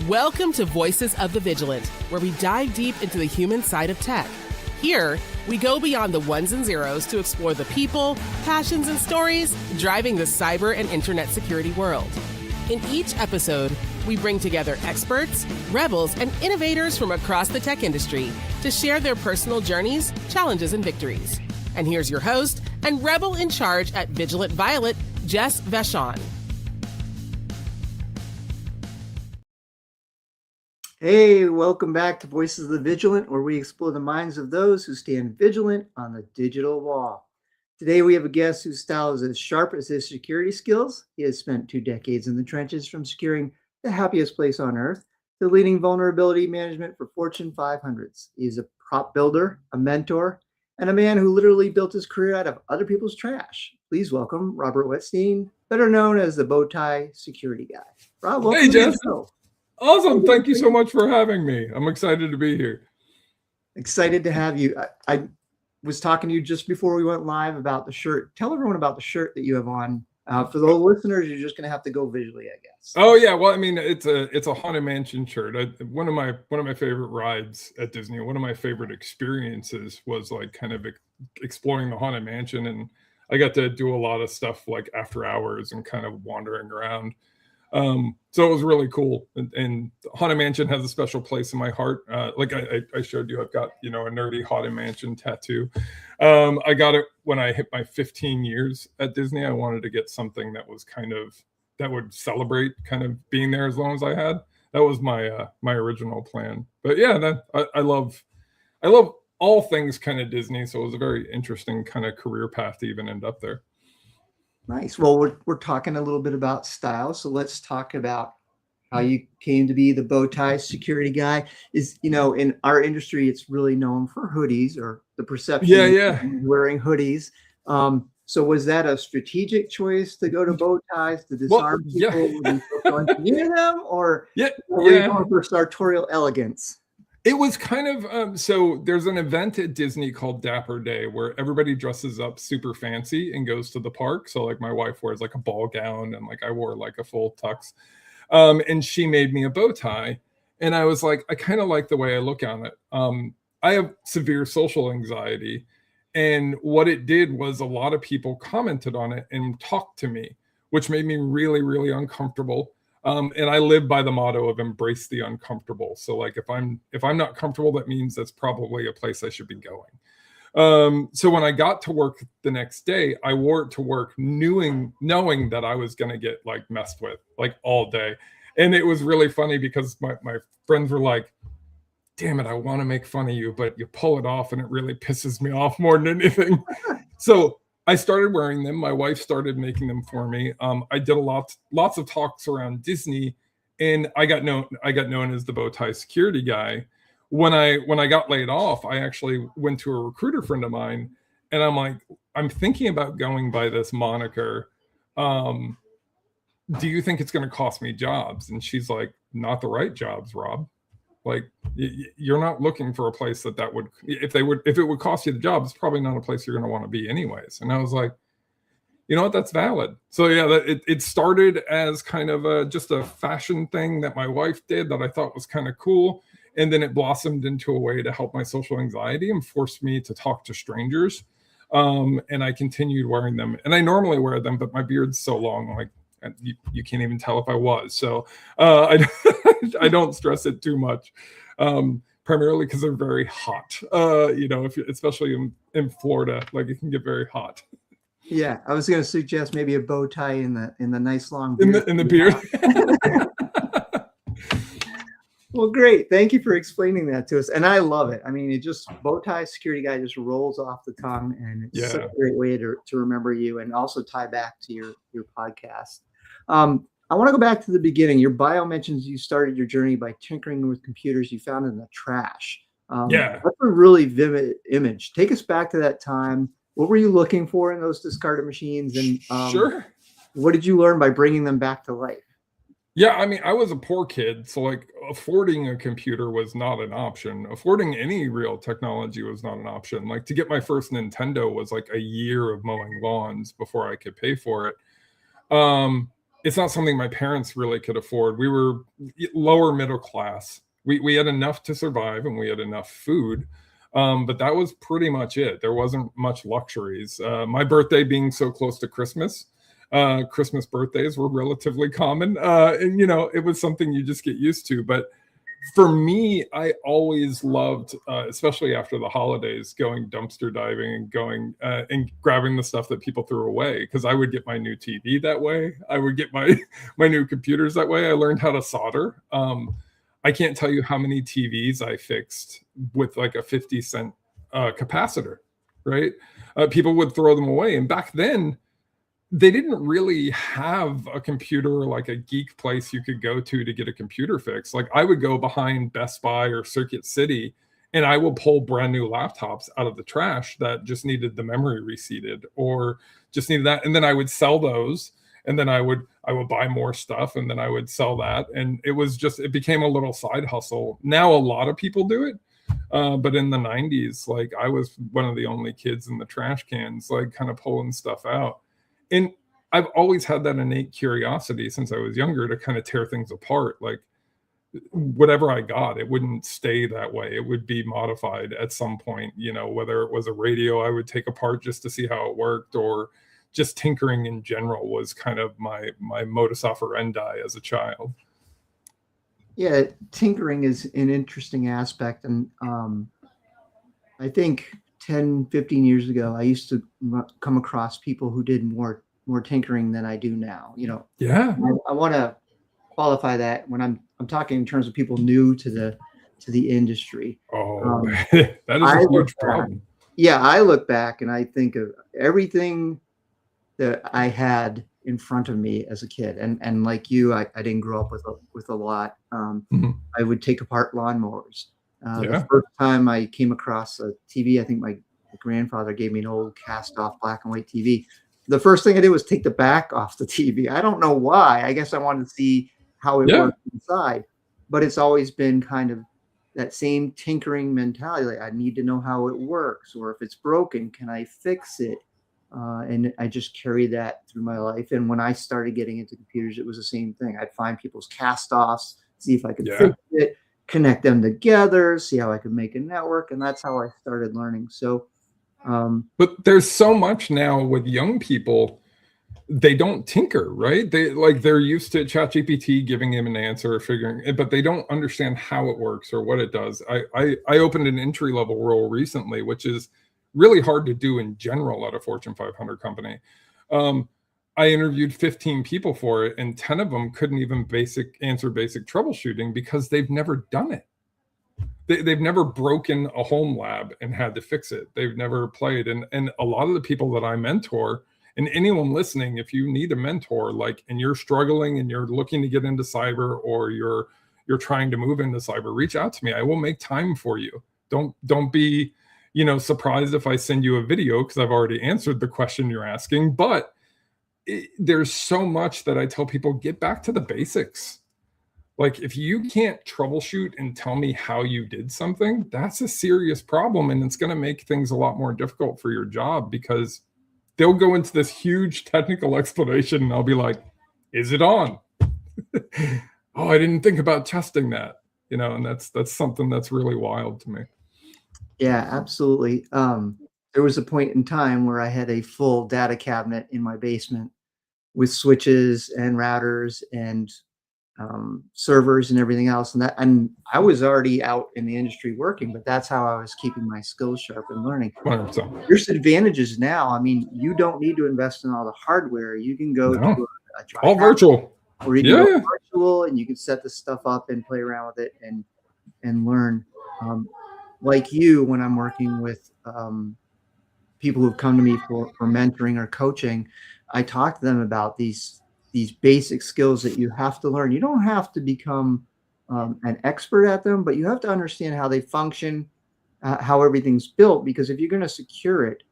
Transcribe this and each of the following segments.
Welcome to Voices of the Vigilant, where we dive deep into the human side of tech. Here, we go beyond the ones and zeros to explore the people, passions, and stories driving the cyber and internet security world. In each episode, we bring together experts, rebels, and innovators from across the tech industry to share their personal journeys, challenges, and victories. And here's your host and rebel in charge at Vigilant Violet, Jess Vachon. Hey, welcome back to Voices of the Vigilant, where we explore the minds of those who stand vigilant on the digital wall. Today, we have a guest whose style is as sharp as his security skills. He has spent 2 decades in the trenches, from securing the happiest place on earth to leading vulnerability management for Fortune 500s. He is a prop builder, a mentor, and a man who literally built his career out of other people's trash. Please welcome Robert Whetstine, better known as the BowTieSecurityGuy. Rob, welcome. Hey, Jess. Awesome. Thank you so much for having me. I'm excited to be here. Excited to have you. I was talking to you just before we went live about the shirt. Tell everyone about the shirt that you have on. For the listeners, you're just going to have to go visually, I guess. Oh yeah, well, I mean, it's a Haunted Mansion shirt. One of my favorite rides at Disney. One of my favorite experiences was like kind of exploring the Haunted Mansion, and I got to do a lot of stuff like after hours and kind of wandering around. So it was really cool, and Haunted Mansion has a special place in my heart. Like I showed you, I've got, a nerdy Haunted Mansion tattoo. I got it when I hit my 15 years at Disney. I wanted to get something that was that would celebrate kind of being there as long as I had. That was my my original plan. But yeah, I love all things kind of Disney. So it was a very interesting kind of career path to even end up there. Nice. Well, we're talking a little bit about style, so let's talk about how you came to be the BowTieSecurityGuy. In our industry, it's really known for hoodies, or the perception of wearing hoodies. So was that a strategic choice to go to bow ties to disarm people when you going near them, or were you going for sartorial elegance? It was kind of, so there's an event at Disney called Dapper Day where everybody dresses up super fancy and goes to the park. So like my wife wears like a ball gown, and like I wore like a full tux. And she made me a bow tie. And I was like, I kind of like the way I look on it. I have severe social anxiety. And what it did was a lot of people commented on it and talked to me, which made me really, really uncomfortable. And I live by the motto of embrace the uncomfortable. So like if I'm not comfortable, that means that's probably a place I should be going. So when I got to work the next day, I wore it to work knowing that I was going to get like messed with like all day. And it was really funny because my friends were like, damn it, I want to make fun of you, but you pull it off and it really pisses me off more than anything. So I started wearing them. My wife started making them for me. I did lots of talks around Disney, and I got known as the BowTieSecurityGuy. When I got laid off, I actually went to a recruiter friend of mine, and I'm like, I'm thinking about going by this moniker. Do you think it's going to cost me jobs? And she's like, not the right jobs, Rob. Like you're not looking for a place that would, if it would cost you the job, it's probably not a place you're going to want to be anyways. And I was like, you know what, that's valid. So yeah, it started as kind of just a fashion thing that my wife did that I thought was kind of cool. And then it blossomed into a way to help my social anxiety and forced me to talk to strangers. And I continued wearing them, and I normally wear them, but my beard's so long, like, you can't even tell if I was. So I don't stress it too much, primarily because they're very hot. Especially in Florida, like it can get very hot. Yeah, I was going to suggest maybe a bow tie in the nice long beard. In the beard. Well, great. Thank you for explaining that to us. And I love it. I mean, BowTieSecurityGuy just rolls off the tongue, and it's such a great way to remember you, and also tie back to your podcast. I want to go back to the beginning. Your bio mentions you started your journey by tinkering with computers you found in the trash. That's a really vivid image. Take us back to that time. What were you looking for in those discarded machines? And what did you learn by bringing them back to life? Yeah, I mean, I was a poor kid, so like affording a computer was not an option. Affording any real technology was not an option. Like to get my first Nintendo was like a year of mowing lawns before I could pay for it. it's not something my parents really could afford. We were lower middle class. We had enough to survive and we had enough food. But that was pretty much it. There wasn't much luxuries. My birthday being so close to Christmas, Christmas birthdays were relatively common. And, it was something you just get used to. But for me, I always loved, especially after the holidays, going dumpster diving and going and grabbing the stuff that people threw away, because I would get my new TV that way. I would get my new computers that way. I learned how to solder. I can't tell you how many TVs I fixed with like a 50-cent capacitor, right? People would throw them away. And back then, they didn't really have a computer or like a geek place you could go to get a computer fixed. Like I would go behind Best Buy or Circuit City and I will pull brand new laptops out of the trash that just needed the memory reseated or just needed that. And then I would sell those. And then I would buy more stuff and then I would sell that. And it became a little side hustle. Now a lot of people do it. But in the 90s, like I was one of the only kids in the trash cans, like kind of pulling stuff out. And I've always had that innate curiosity since I was younger to kind of tear things apart. Like whatever I got, it wouldn't stay that way. It would be modified at some point, whether it was a radio I would take apart just to see how it worked, or just tinkering in general was kind of my modus operandi as a child. Yeah, tinkering is an interesting aspect. And I think 10, 15 years ago, I used to come across people who did more tinkering than I do now. Yeah. I want to qualify that when I'm talking in terms of people new to the industry. Oh, that is a huge problem. Yeah, I look back and I think of everything that I had in front of me as a kid, and like you, I didn't grow up with a lot. I would take apart lawnmowers. The first time I came across a TV, I think my grandfather gave me an old cast-off black and white TV. The first thing I did was take the back off the TV. I don't know why. I guess I wanted to see how it worked inside. But it's always been kind of that same tinkering mentality. Like, I need to know how it works, or if it's broken, can I fix it? And I just carried that through my life. And when I started getting into computers, it was the same thing. I'd find people's cast-offs, see if I could fix it, connect them together, see how I could make a network. And that's how I started learning. So, but there's so much now with young people, they don't tinker, right? They're used to ChatGPT giving him an answer or figuring it, but they don't understand how it works or what it does. I opened an entry-level role recently, which is really hard to do in general at a Fortune 500 company. I interviewed 15 people for it, and 10 of them couldn't even answer basic troubleshooting because they've never done it. They've never broken a home lab and had to fix it. They've never played. And a lot of the people that I mentor, and anyone listening, if you need a mentor, and you're struggling and you're looking to get into cyber, or you're trying to move into cyber, reach out to me. I will make time for you. Don't be surprised if I send you a video, because I've already answered the question you're asking. But there's so much that I tell people, get back to the basics. Like, if you can't troubleshoot and tell me how you did something, that's a serious problem. And it's going to make things a lot more difficult for your job, because they'll go into this huge technical explanation and I'll be like, is it on? Oh, I didn't think about testing that, and that's something that's really wild to me. Yeah, absolutely. There was a point in time where I had a full data cabinet in my basement with switches and routers and servers and everything else. And I was already out in the industry working, but that's how I was keeping my skills sharp and learning. 100%. There's advantages now. I mean, you don't need to invest in all the hardware. You can go to a all virtual, or you can go virtual, and you can set this stuff up and play around with it and learn. Like you, when I'm working with people who've come to me for mentoring or coaching, I talk to them about these basic skills that you have to learn. You don't have to become an expert at them, but you have to understand how they function, how everything's built, because if you're going to secure it,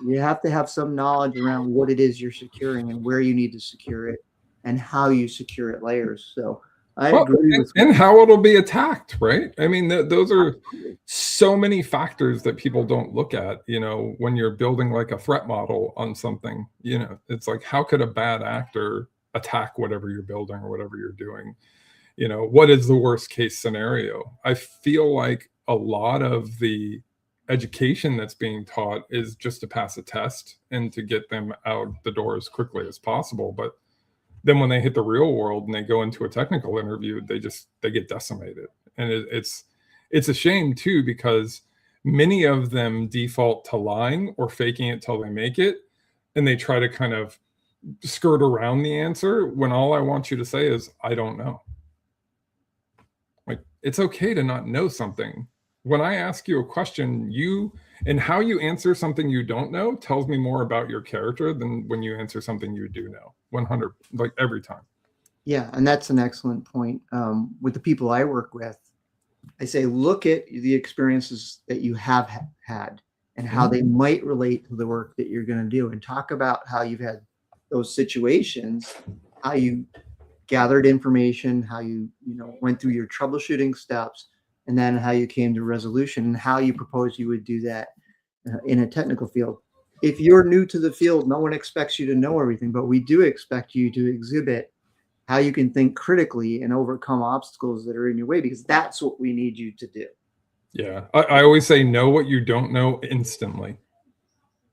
you have to have some knowledge around what it is you're securing and where you need to secure it and how you secure it layers. So I agree with and how it'll be attacked, right? I mean, those are so many factors that people don't look at, when you're building like a threat model on something. It's like, how could a bad actor attack whatever you're building or whatever you're doing. You know, what is the worst case scenario? I feel like a lot of the education that's being taught is just to pass a test and to get them out the door as quickly as possible. But then when they hit the real world and they go into a technical interview, they get decimated. And it's a shame too, because many of them default to lying or faking it till they make it. And they try to kind of skirt around the answer when all I want you to say is, I don't know. Like, it's okay to not know something. When I ask you a question, and how you answer something you don't know tells me more about your character than when you answer something you do know. 100, like every time. Yeah, and that's an excellent point. With the people I work with, I say, look at the experiences that you have had and how they might relate to the work that you're going to do, and talk about how you've had those situations, how you gathered information, how you went through your troubleshooting steps, and then how you came to resolution, and how you propose you would do that in a technical field. If you're new to the field, no one expects you to know everything, but we do expect you to exhibit how you can think critically and overcome obstacles that are in your way, because that's what we need you to do. Yeah. I always say, know what you don't know instantly.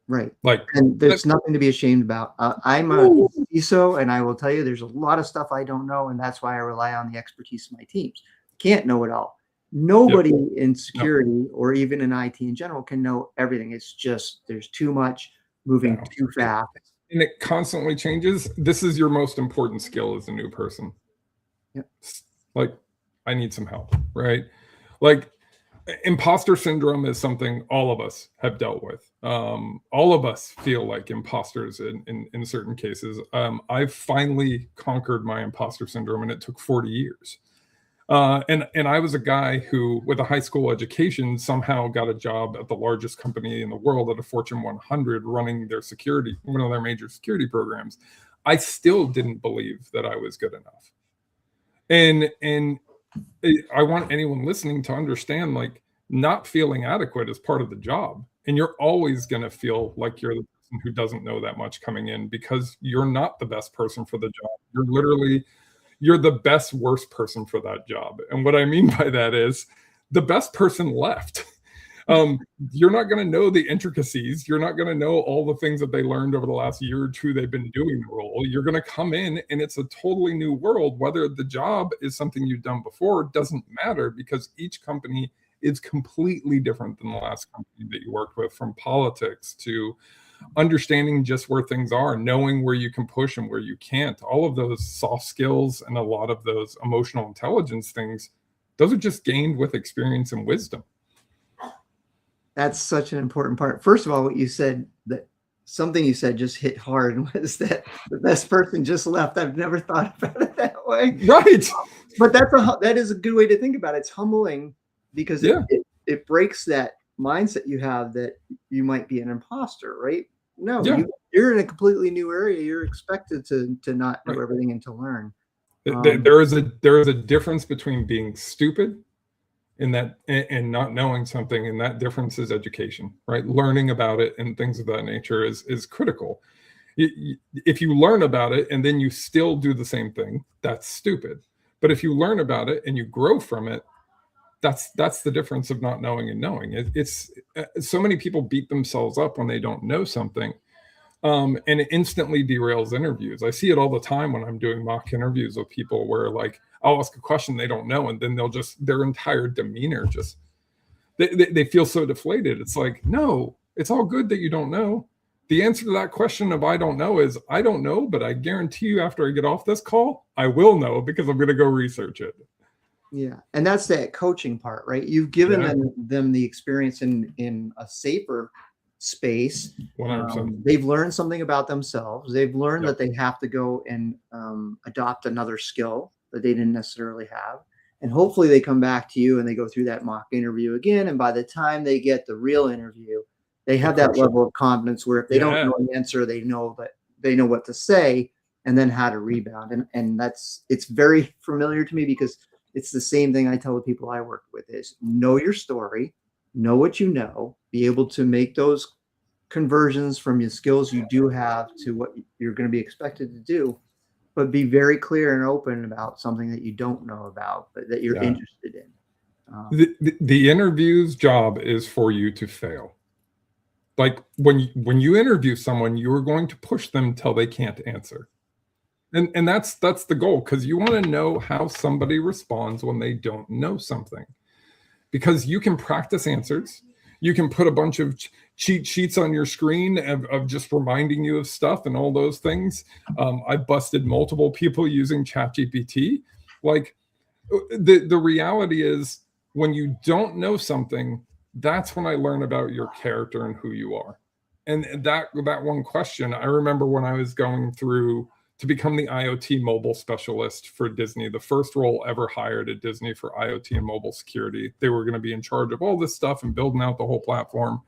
Right. Like, and there's nothing to be ashamed about. I'm a CISO, and I will tell you, there's a lot of stuff I don't know, and that's why I rely on the expertise of my teams. Can't know it all. Nobody in security or even in IT in general can know everything. It's just, there's too much moving too fast. And it constantly changes. This is your most important skill as a new person. Yep. Like, I need some help, right? Like, imposter syndrome is something all of us have dealt with. All of us feel like imposters in certain cases. I've finally conquered my imposter syndrome, and it took 40 years. And I was a guy who, with a high school education, somehow got a job at the largest company in the world, at a Fortune 100, running their security, one of their major security programs. I still didn't believe that I was good enough. And I want anyone listening to understand, like, not feeling adequate is part of the job. And you're always going to feel like you're the person who doesn't know that much coming in, because you're not the best person for the job. You're the best worst person for that job. And what I mean by that is, the best person left. You're not going to know the intricacies. You're not going to know all the things that they learned over the last year or two they've been doing the role. You're going to come in and it's a totally new world. Whether the job is something you've done before doesn't matter, because each company is completely different than the last company that you worked with, from politics to understanding just where things are, knowing where you can push and where you can't. All of those soft skills and a lot of those emotional intelligence things, those are just gained with experience and wisdom. That's such an important part. First of all, what you said, that something you said just hit hard, and was that the best person just left. I've never thought about it that way. Right. But that is a good way to think about it. It's humbling, because it breaks that mindset you have that you might be an imposter, right? No, you're in a completely new area. You're expected to not know everything and to learn. There is a difference between being stupid and not knowing something, and that difference is education, right? Learning about it and things of that nature is critical. If you learn about it and then you still do the same thing, that's stupid. But if you learn about it and you grow from it, that's the difference of not knowing and knowing. It's so many people beat themselves up when they don't know something, and it instantly derails interviews. I see it all the time when I'm doing mock interviews with people, where, like, I'll ask a question they don't know, and then their entire demeanor just, they feel so deflated. It's like, no, it's all good that you don't know. The answer to that question of I don't know is, I don't know, but I guarantee you after I get off this call, I will know, because I'm going to go research it. Yeah. And that's that coaching part, right? You've given them the experience in a safer space. 100%. They've learned something about themselves. They've learned that they have to go and adopt another skill that they didn't necessarily have. And hopefully they come back to you and they go through that mock interview again. And by the time they get the real interview, they have that level of confidence where if they don't know the answer, they know what to say and then how to rebound. And it's very familiar to me, because it's the same thing I tell the people I work with is, know your story, know what you know, be able to make those conversions from your skills you do have to what you're going to be expected to do. but be very clear and open about something that you don't know about, but that you're Yeah. interested in. The interview's job is for you to fail. Like when you interview someone, you're going to push them till they can't answer. And that's the goal, because you want to know how somebody responds when they don't know something. Because you can practice answers. You can put a bunch of cheat sheets on your screen of just reminding you of stuff and all those things. I busted multiple people using ChatGPT. Like the reality is, when you don't know something, that's when I learn about your character and who you are. And that one question, I remember when I was going through to become the IoT mobile specialist for Disney, the first role ever hired at Disney for IoT and mobile security. They were going to be in charge of all this stuff and building out the whole platform.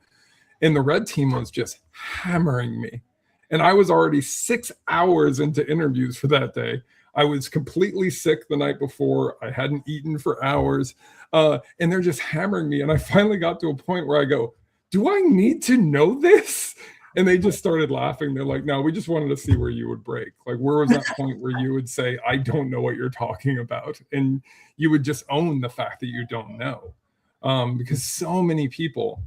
And the red team was just hammering me. And I was already 6 hours into interviews for that day. I was completely sick the night before. I hadn't eaten for hours. And they're just hammering me. And I finally got to a point where I go, do I need to know this? And they just started laughing. They're like, no, we just wanted to see where you would break. Like, where was that point where you would say, I don't know what you're talking about? And you would just own the fact that you don't know. Because so many people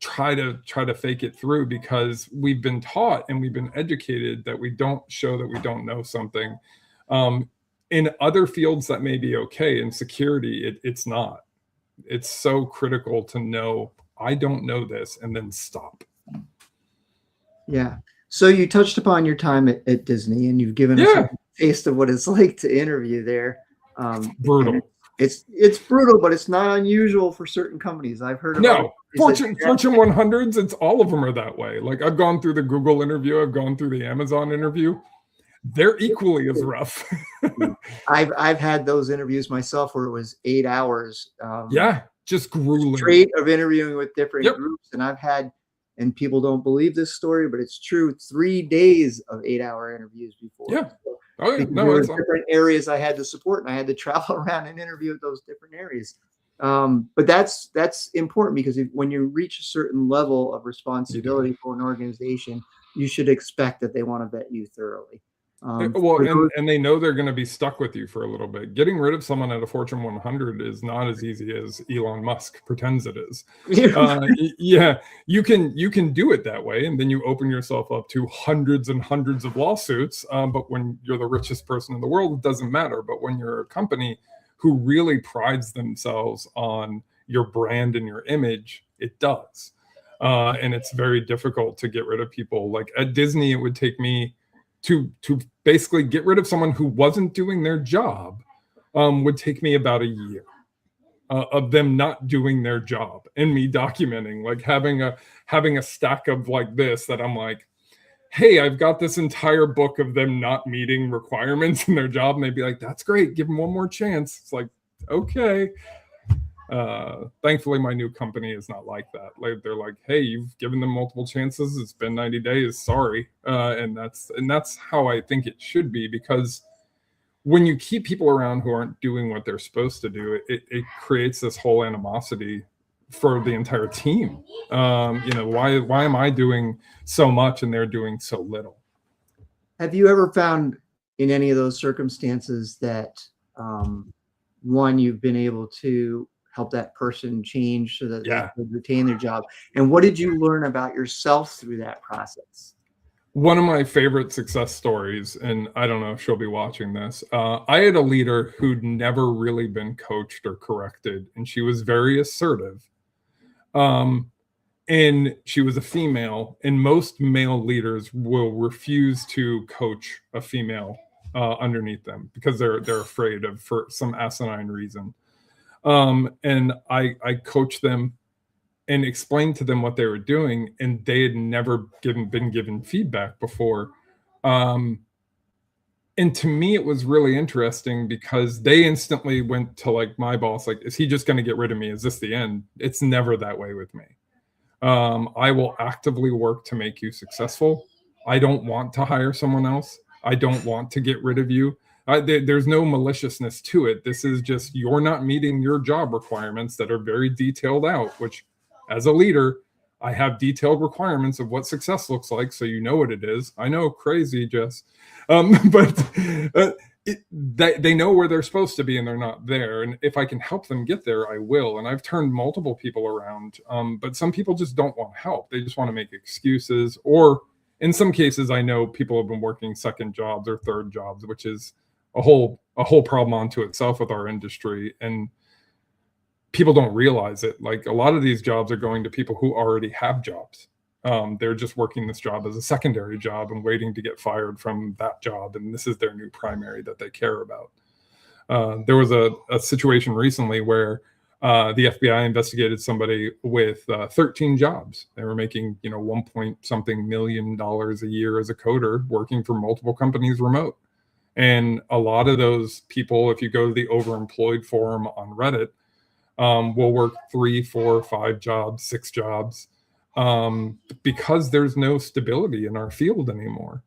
try to fake it through, because we've been taught and we've been educated that we don't show that we don't know something. In other fields that may be okay. In security, it's not. It's so critical to know, I don't know this, and then stop. Yeah. So you touched upon your time at Disney, and you've given us a taste of what it's like to interview there. Brutal. It's brutal, but it's not unusual for certain companies. I've heard about Fortune 100s, it's all of them are that way. Like, I've gone through the Google interview, I've gone through the Amazon interview. They're equally as rough. I've had those interviews myself where it was 8 hours. Just grueling. Straight of interviewing with different groups. And I've had, and people don't believe this story, but it's true, 3 days of 8-hour interviews before. Yeah. There were different areas I had to support, and I had to travel around and interview at those different areas. But that's important, because when you reach a certain level of responsibility for an organization, you should expect that they want to vet you thoroughly. And they know they're going to be stuck with you for a little bit. Getting rid of someone at a Fortune 100 is not as easy as Elon Musk pretends it is. You can do it that way, and then you open yourself up to hundreds and hundreds of lawsuits. But when you're the richest person in the world, it doesn't matter. But when you're a company who really prides themselves on your brand and your image, it does. And it's very difficult to get rid of people. Like at Disney, it would take me to basically get rid of someone who wasn't doing their job, would take me about a year of them not doing their job, and me documenting, like having a stack of like this, that I'm like, hey, I've got this entire book of them not meeting requirements in their job. And they'd be like, that's great, give them one more chance. It's like, okay. Thankfully, my new company is not like that. Like, they're like, hey, you've given them multiple chances. It's been 90 days. Sorry. And that's how I think it should be, because when you keep people around who aren't doing what they're supposed to do, it creates this whole animosity for the entire team. Why am I doing so much and they're doing so little? Have you ever found in any of those circumstances that one, you've been able to help that person change so that they can retain their job? And what did you learn about yourself through that process? One of my favorite success stories, and I don't know if she'll be watching this, I had a leader who'd never really been coached or corrected, and she was very assertive. And she was a female, and most male leaders will refuse to coach a female underneath them because they're afraid of, for some asinine reason. And I coached them and explained to them what they were doing, and they had never been given feedback before. And to me, it was really interesting because they instantly went to like my boss, like, is he just going to get rid of me? Is this the end? It's never that way with me. I will actively work to make you successful. I don't want to hire someone else. I don't want to get rid of you. There's no maliciousness to it. This is just, you're not meeting your job requirements that are very detailed out, which as a leader, I have detailed requirements of what success looks like, so you know what it is. I know, crazy, Jess. But they know where they're supposed to be and they're not there. And if I can help them get there, I will. And I've turned multiple people around. But some people just don't want help. They just want to make excuses. Or in some cases, I know people have been working second jobs or third jobs, which is a whole problem onto itself with our industry. And people don't realize it. Like, a lot of these jobs are going to people who already have jobs. They're just working this job as a secondary job and waiting to get fired from that job. And this is their new primary that they care about. There was a situation recently where the FBI investigated somebody with 13 jobs. They were making, 1 million a year as a coder, working for multiple companies remote. And a lot of those people, if you go to the overemployed forum on Reddit, will work 3, 4, 5 jobs, 6 jobs, because there's no stability in our field anymore.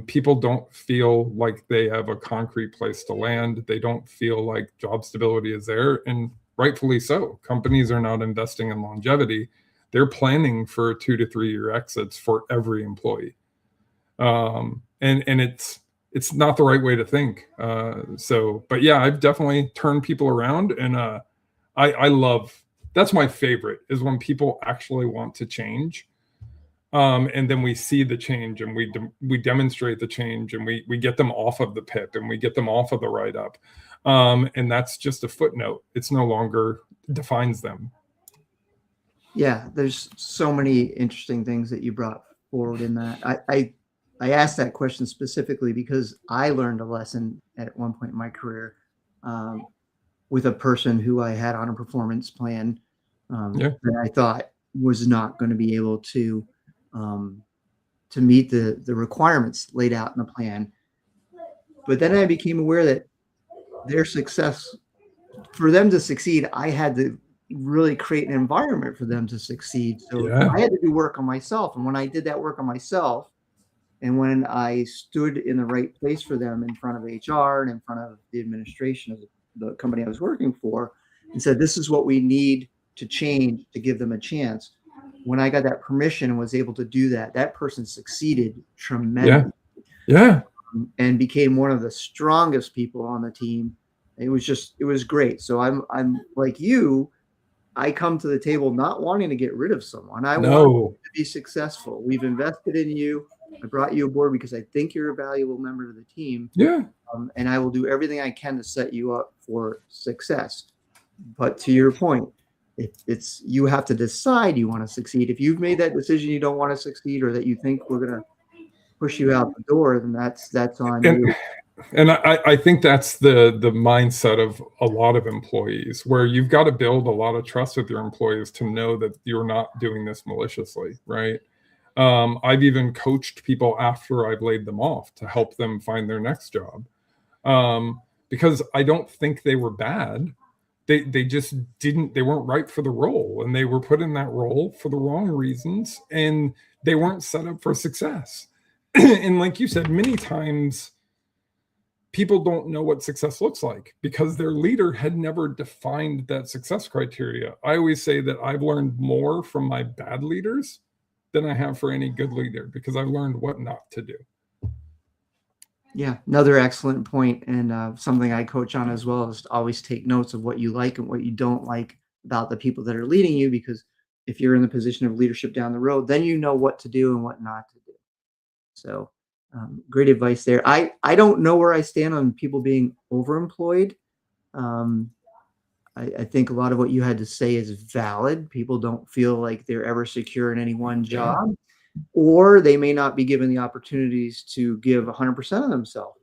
People don't feel like they have a concrete place to land. They don't feel like job stability is there, and rightfully so. Companies are not investing in longevity. They're planning for 2 to 3 year exits for every employee. And it's not the right way to think. But yeah, I've definitely turned people around, and I love, that's my favorite, is when people actually want to change. And then we see the change, and we demonstrate the change, and we get them off of the PIP, and we get them off of the write-up. And that's just a footnote. It's no longer defines them. Yeah, there's so many interesting things that you brought forward in that. I asked that question specifically because I learned a lesson at one point in my career with a person who I had on a performance plan that I thought was not going to be able to meet the requirements laid out in the plan. But then I became aware that their success, for them to succeed, I had to really create an environment for them to succeed. So I had to do work on myself. And when I did that work on myself, and when I stood in the right place for them in front of HR and in front of the administration of the company I was working for, and said, this is what we need to change to give them a chance. When I got that permission and was able to do that, that person succeeded tremendously. Yeah. And became one of the strongest people on the team. It was great. So I'm like you, I come to the table not wanting to get rid of someone. I want you to be successful. We've invested in you. I brought you aboard because I think you're a valuable member of the team. Yeah. And I will do everything I can to set you up for success. But to your point, it's you have to decide you want to succeed. If you've made that decision you don't want to succeed, or that you think we're going to push you out the door, then that's on you. And I think that's the mindset of a lot of employees, where you've got to build a lot of trust with your employees to know that you're not doing this maliciously, right? I've even coached people after I've laid them off to help them find their next job, because I don't think they were bad. They just they weren't right for the role, and they were put in that role for the wrong reasons, and they weren't set up for success. And like you said, many times people don't know what success looks like because their leader had never defined that success criteria. I always say that I've learned more from my bad leaders than I have for any good leader, because I've learned what not to do. Yeah, another excellent point, and something I coach on as well is to always take notes of what you like and what you don't like about the people that are leading you, because if you're in the position of leadership down the road, then you know what to do and what not to do. So great advice there. I don't know where I stand on people being overemployed. I think a lot of what you had to say is valid. People don't feel like they're ever secure in any one job, or they may not be given the opportunities to give 100% of themselves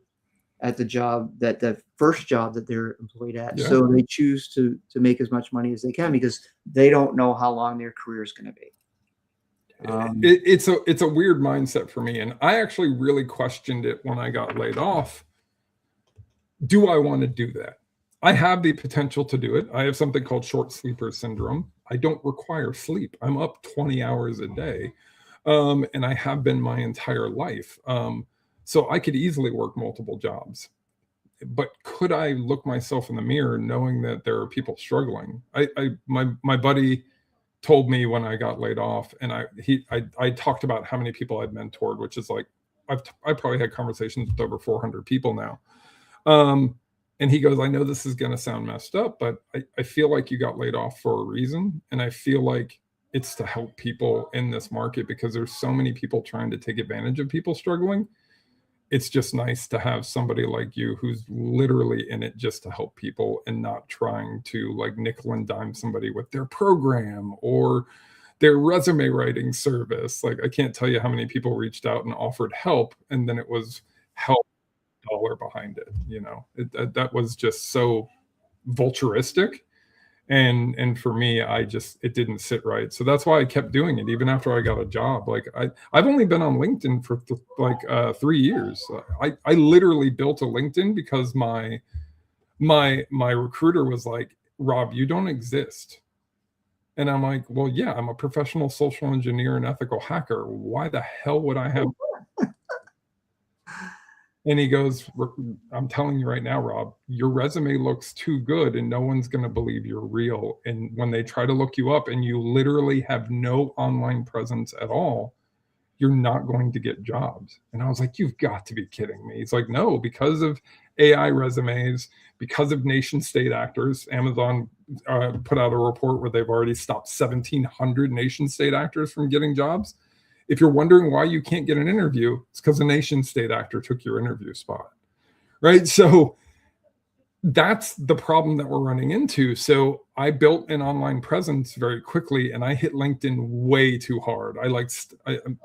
at the first job that they're employed at. So they choose to make as much money as they can because they don't know how long their career is going to be. It's a weird mindset for me, and I actually really questioned it when I got laid off. Do I want to do that? I have the potential to do it. I have something called short sleeper syndrome. I don't require sleep. I'm up 20 hours a day, and I have been my entire life. So I could easily work multiple jobs. But could I look myself in the mirror knowing that there are people struggling? My buddy told me when I got laid off, and I talked about how many people I'd mentored, which is like, I probably had conversations with over 400 people now. And he goes, I know this is going to sound messed up, but I feel like you got laid off for a reason. And I feel like it's to help people in this market because there's so many people trying to take advantage of people struggling. It's just nice to have somebody like you who's literally in it just to help people and not trying to like nickel and dime somebody with their program or their resume writing service. Like, I can't tell you how many people reached out and offered help, and then it was help dollar behind it. You know, that was just so vulturistic. And for me, it didn't sit right. So that's why I kept doing it even after I got a job. Like I've only been on LinkedIn for 3 years. I literally built a LinkedIn because my recruiter was like, Rob, you don't exist. And I'm like, well, yeah, I'm a professional social engineer and ethical hacker. Why the hell would I have? And he goes, I'm telling you right now, Rob, your resume looks too good and no one's going to believe you're real. And when they try to look you up and you literally have no online presence at all, you're not going to get jobs. And I was like, you've got to be kidding me. He's like, no, because of AI resumes, because of nation state actors, Amazon put out a report where they've already stopped 1,700 nation state actors from getting jobs. If you're wondering why you can't get an interview, it's because a nation state actor took your interview spot, right? So that's the problem that we're running into. So I built an online presence very quickly, and I hit LinkedIn way too hard.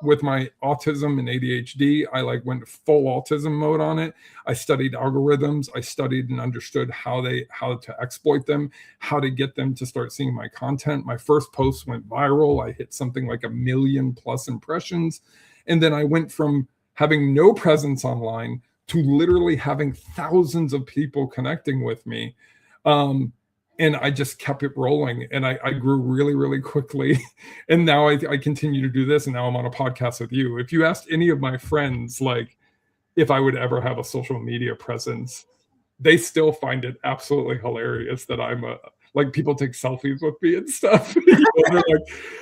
With my autism and ADHD, I went full autism mode on it. I studied algorithms. I studied and understood how to exploit them, how to get them to start seeing my content. My first post went viral. I hit something like 1 million+ impressions. And then I went from having no presence online to literally having thousands of people connecting with me. And I just kept it rolling, and I grew really, really quickly. And now I continue to do this, and now I'm on a podcast with you. If you asked any of my friends, like, if I would ever have a social media presence, they still find it absolutely hilarious that I'm people take selfies with me and stuff.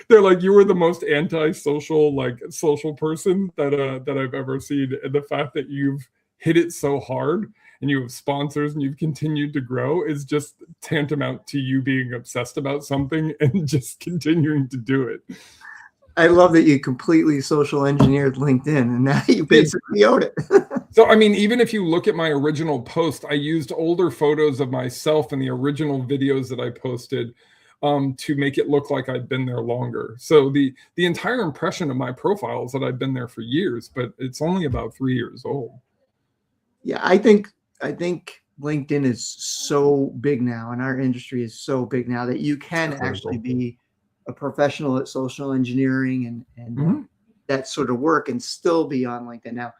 They're like, you were the most anti-social, social person that I've ever seen. And the fact that you've hit it so hard and you have sponsors and you've continued to grow is just tantamount to you being obsessed about something and just continuing to do it. I love that you completely social engineered LinkedIn and now you basically own it. So, I mean, even if you look at my original post, I used older photos of myself in the original videos that I posted to make it look like I'd been there longer. So the entire impression of my profile is that I've been there for years, but it's only about 3 years old. Yeah, I think LinkedIn is so big now, and our industry is so big now that you can actually be a professional at social engineering and that sort of work and still be on LinkedIn. Now,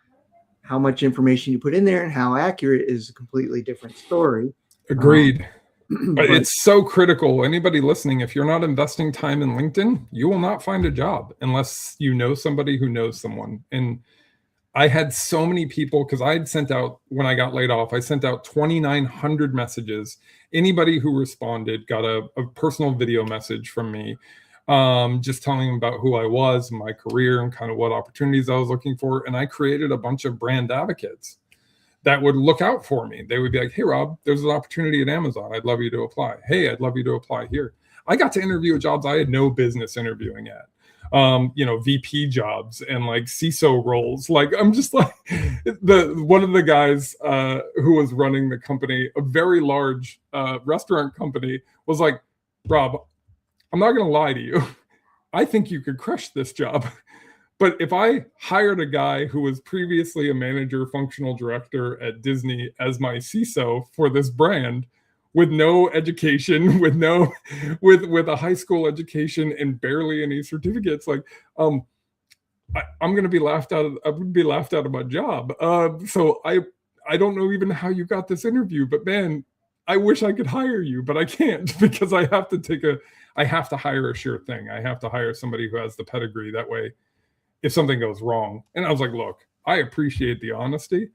how much information you put in there and how accurate is a completely different story. Agreed. But it's so critical. Anybody listening, if you're not investing time in LinkedIn, you will not find a job unless you know somebody who knows someone. And I had so many people, because I had sent out, when I got laid off, I sent out 2,900 messages. Anybody who responded got a personal video message from me, just telling them about who I was, my career, and kind of what opportunities I was looking for. And I created a bunch of brand advocates that would look out for me. They would be like, hey, Rob, there's an opportunity at Amazon. I'd love you to apply. Hey, I'd love you to apply here. I got to interview at jobs I had no business interviewing at. VP jobs and CISO roles. I'm just one of the guys who was running the company, a very large restaurant company, was like, Rob, I'm not going to lie to you. I think you could crush this job. But if I hired a guy who was previously a manager, functional director at Disney as my CISO for this brand, with no education, with a high school education and barely any certificates, I'm going to be laughed out of. I would be laughed out of my job. So I don't know even how you got this interview, but man, I wish I could hire you, but I can't because I have to hire a sure thing. I have to hire somebody who has the pedigree. That way, if something goes wrong, and I was like, look, I appreciate the honesty,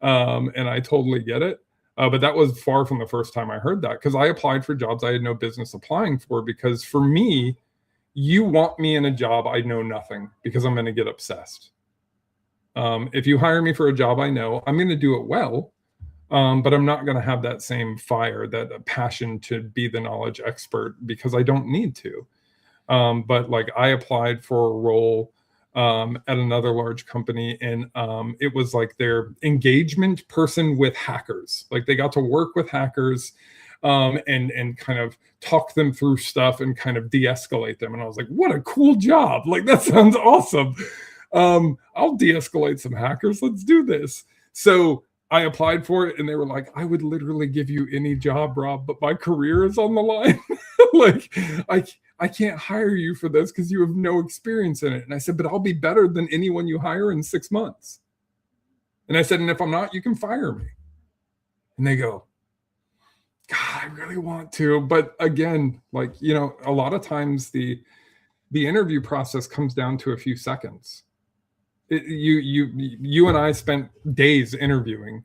and I totally get it. But that was far from the first time I heard that, because I applied for jobs I had no business applying for, because for me, you want me in a job I know nothing, because I'm going to get obsessed. If you hire me for a job I know, I'm going to do it well, but I'm not going to have that same fire, that passion to be the knowledge expert, because I don't need to. But like, I applied for a role at another large company, and it was like their engagement person with hackers. Like, they got to work with hackers and kind of talk them through stuff and kind of de-escalate them. And I was like, what a cool job. Like, that sounds awesome. I'll de-escalate some hackers. Let's do this. So I applied for it, and they were like, I would literally give you any job, Rob, but my career is on the line. Like, I can't hire you for this because you have no experience in it. And I said, but I'll be better than anyone you hire in 6 months. And I said, and if I'm not, you can fire me. And they go, God, I really want to. But again, like, you know, a lot of times the interview process comes down to a few seconds. You and I spent days interviewing.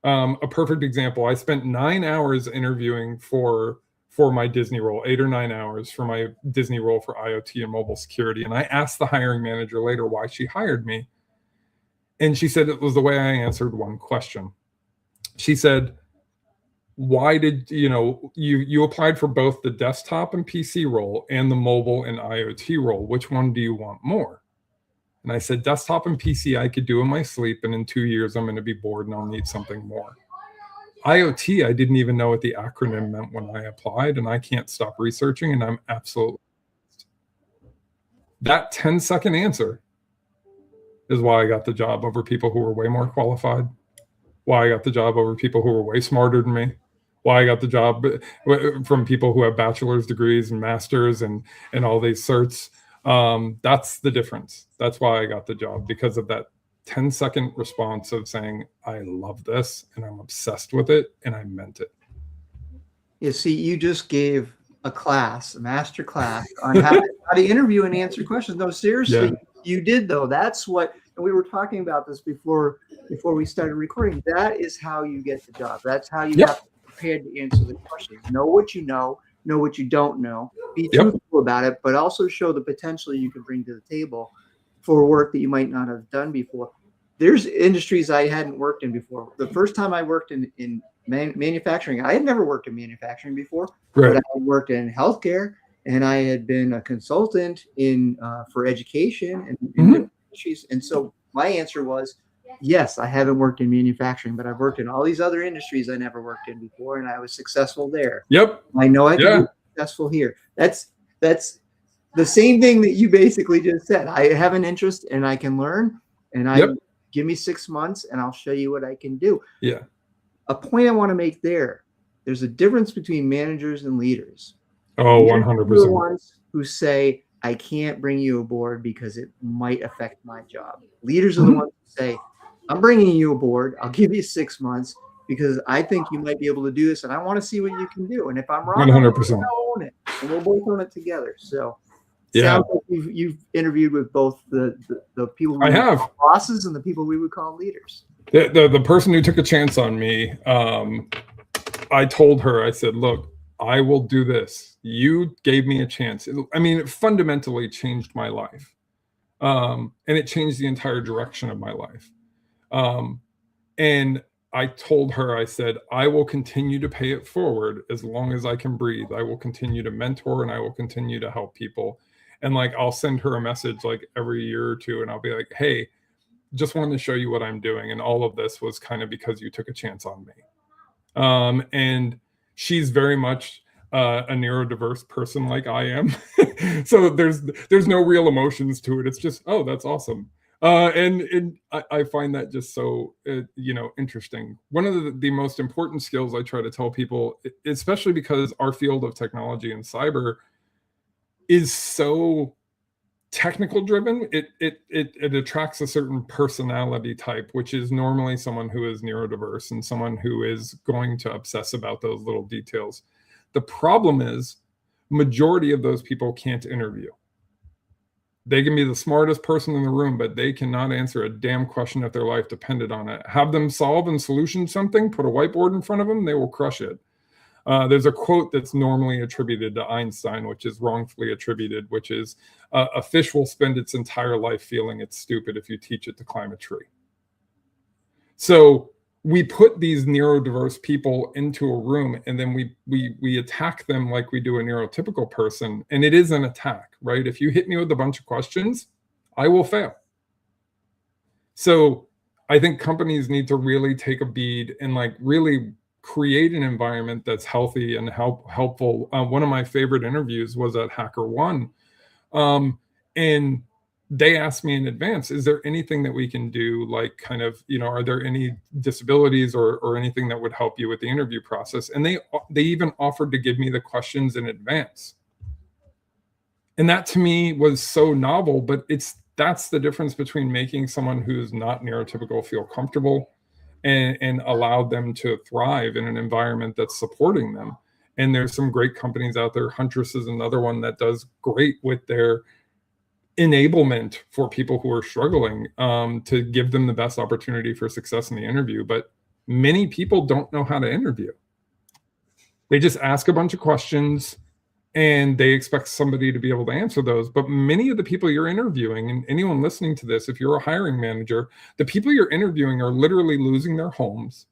A perfect example, I spent 9 hours interviewing for my Disney role, 8 or 9 hours for my Disney role for IoT and mobile security. And I asked the hiring manager later why she hired me. And she said it was the way I answered one question. She said, why did, you applied for both the desktop and PC role and the mobile and IoT role. Which one do you want more? And I said, desktop and PC I could do in my sleep, and in 2 years I'm going to be bored and I'll need something more. IoT, I didn't even know what the acronym meant when I applied, and I can't stop researching, and I'm absolutely... That 10-second answer is why I got the job over people who were way more qualified, why I got the job over people who were way smarter than me, why I got the job from people who have bachelor's degrees and masters and all these certs. That's the difference. That's why I got the job, because of that 10-second response of saying, I love this and I'm obsessed with it, and I meant it. You see, you just gave a class, a master class on how to interview and answer questions. No, seriously, you did though. That's what, and we were talking about this before we started recording. That is how you get the job. That's how you have to be prepared to answer the questions. Know what you know what you don't know, be truthful about it, but also show the potential you can bring to the table for work that you might not have done before. There's industries I hadn't worked in before. The first time I worked in manufacturing, I had never worked in manufacturing before, but I had worked in healthcare, and I had been a consultant for education and different industries. And so my answer was, yes, I haven't worked in manufacturing, but I've worked in all these other industries I never worked in before, and I was successful there. Yep. I know I can be successful here. That's the same thing that you basically just said. I have an interest and I can learn, and give me 6 months and I'll show you what I can do. Yeah. A point I want to make there's a difference between managers and leaders. Oh, 100%. The ones who say, I can't bring you aboard because it might affect my job. Leaders are the ones who say, I'm bringing you aboard. I'll give you 6 months because I think you might be able to do this, and I want to see what you can do. And if I'm wrong, 100%. I'll own it, and we'll both own it together. So, sounds like you've interviewed with both the people we would call bosses and the people we would call leaders. The person who took a chance on me, I told her, I said, look, I will do this. You gave me a chance. I mean, it fundamentally changed my life. And it changed the entire direction of my life. And I told her, I said, I will continue to pay it forward as long as I can breathe. I will continue to mentor, and I will continue to help people. And like, I'll send her a message like every year or two, and I'll be like, hey, just wanted to show you what I'm doing. And all of this was kind of because you took a chance on me. And she's very much a neurodiverse person like I am. So there's no real emotions to it. It's just, oh, that's awesome. And I find that just so, interesting. One of the most important skills I try to tell people, especially because our field of technology and cyber is so technical driven, it attracts a certain personality type, which is normally someone who is neurodiverse and someone who is going to obsess about those little details. The problem is, majority of those people can't interview. They can be the smartest person in the room, but they cannot answer a damn question if their life depended on it. Have them solve and solution something, put a whiteboard in front of them, they will crush it. There's a quote that's normally attributed to Einstein, which is wrongfully attributed, which is a fish will spend its entire life feeling it's stupid if you teach it to climb a tree. So we put these neurodiverse people into a room, and then we attack them like we do a neurotypical person. And it is an attack, right? If you hit me with a bunch of questions, I will fail. So I think companies need to really take a bead and like really create an environment that's healthy and helpful. One of my favorite interviews was at HackerOne. And they asked me in advance, is there anything that we can do? Like kind of, are there any disabilities or anything that would help you with the interview process? And they even offered to give me the questions in advance. And that to me was so novel, but that's the difference between making someone who's not neurotypical feel comfortable and allow them to thrive in an environment that's supporting them. And there's some great companies out there. Huntress is another one that does great with their enablement for people who are struggling, to give them the best opportunity for success in the interview. But many people don't know how to interview. They just ask a bunch of questions and they expect somebody to be able to answer those. But many of the people you're interviewing, and anyone listening to this, if you're a hiring manager, the people you're interviewing are literally losing their homes.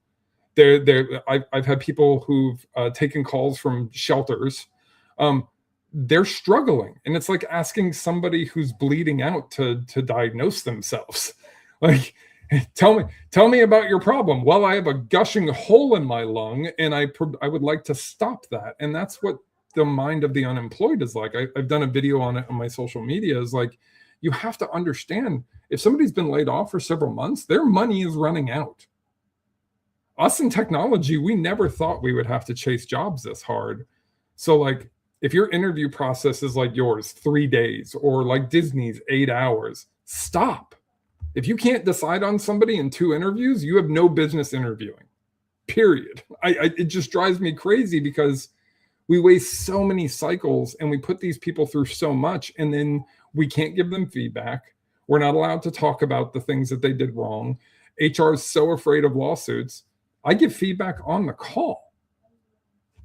I've had people who've taken calls from shelters. They're struggling, and it's like asking somebody who's bleeding out to diagnose themselves. Like, tell me about your problem. Well, I have a gushing hole in my lung, and I would like to stop that. And that's what the mind of the unemployed is like. I've done a video on it on my social media. Is like, you have to understand, if somebody's been laid off for several months, their money is running out. Us in technology, we never thought we would have to chase jobs this hard. So like, if your interview process is like yours, 3 days, or like Disney's 8 hours, stop. If you can't decide on somebody in 2 interviews, you have no business interviewing, period. It just drives me crazy because we waste so many cycles and we put these people through so much, and then we can't give them feedback. We're not allowed to talk about the things that they did wrong. HR is so afraid of lawsuits. I give feedback on the call.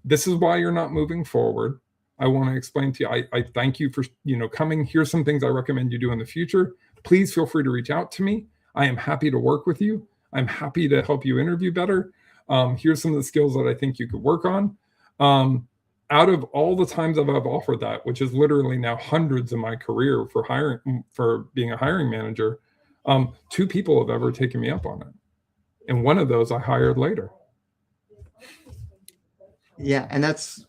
This is why you're not moving forward. I want to explain to you, I thank you for coming. Here's some things I recommend you do in the future. Please feel free to reach out to me. I am happy to work with you. I'm happy to help you interview better. Here's some of the skills that I think you could work on. Out of all the times I've offered that, which is literally now hundreds in my career for being a hiring manager, 2 people have ever taken me up on it. And one of those I hired later. Yeah, and that's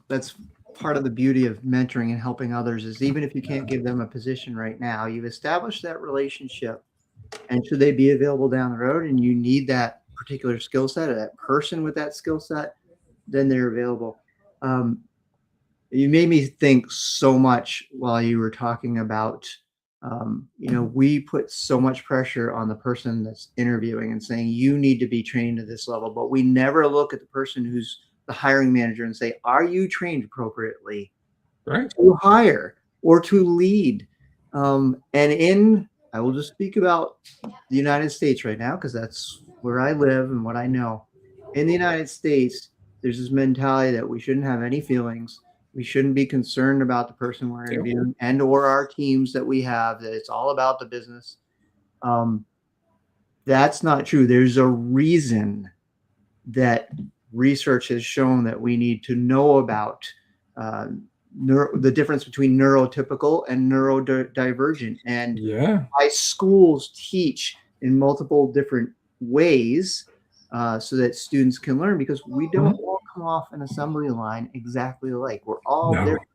part of the beauty of mentoring and helping others, is even if you can't give them a position right now, you've established that relationship. And should they be available down the road and you need that particular skill set or that person with that skill set, then they're available. You made me think so much while you were talking about, we put so much pressure on the person that's interviewing and saying, you need to be trained to this level, but we never look at the person who's the hiring manager and say, are you trained appropriately to hire or to lead? I will just speak about the United States right now, because that's where I live and what I know. In the United States, there's this mentality that we shouldn't have any feelings. We shouldn't be concerned about the person we're interviewing and or our teams that we have, that it's all about the business. That's not true. There's a reason that research has shown that we need to know about the difference between neurotypical and neurodivergent. And why schools teach in multiple different ways so that students can learn, because we don't all come off an assembly line exactly alike. We're all different.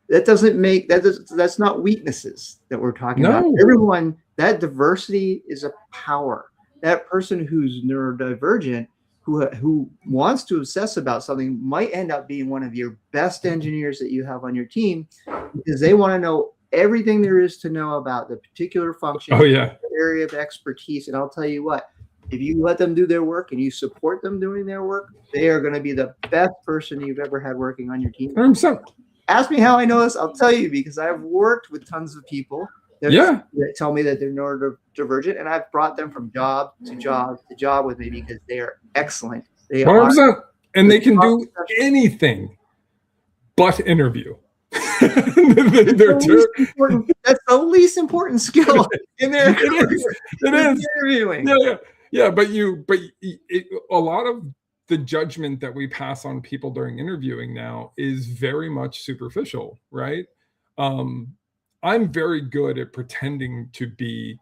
That's not weaknesses that we're talking about. Everyone, that diversity is a power. That person who's neurodivergent, who wants to obsess about something, might end up being one of your best engineers that you have on your team, because they want to know everything there is to know about the particular function, area of expertise. And I'll tell you what, if you let them do their work and you support them doing their work, they are going to be the best person you've ever had working on your team. 100%. Ask me how I know this. I'll tell you, because I've worked with tons of people that tell me that they're neurodivergent, and I've brought them from job to job to job with me because they are excellent. They 100%. And they can do anything but interview. That's the least important skill in their career. It is interviewing. Yeah. But a lot of the judgment that we pass on people during interviewing now is very much superficial, right? I'm very good at pretending to be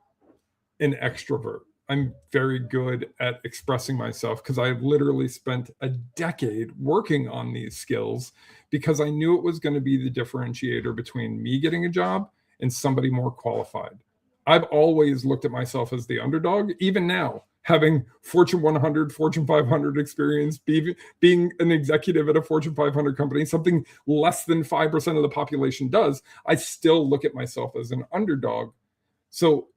an extrovert. I'm very good at expressing myself because I've literally spent a decade working on these skills because I knew it was going to be the differentiator between me getting a job and somebody more qualified. I've always looked at myself as the underdog, even now, having Fortune 100, Fortune 500 experience, being an executive at a Fortune 500 company, something less than 5% of the population does. I still look at myself as an underdog. So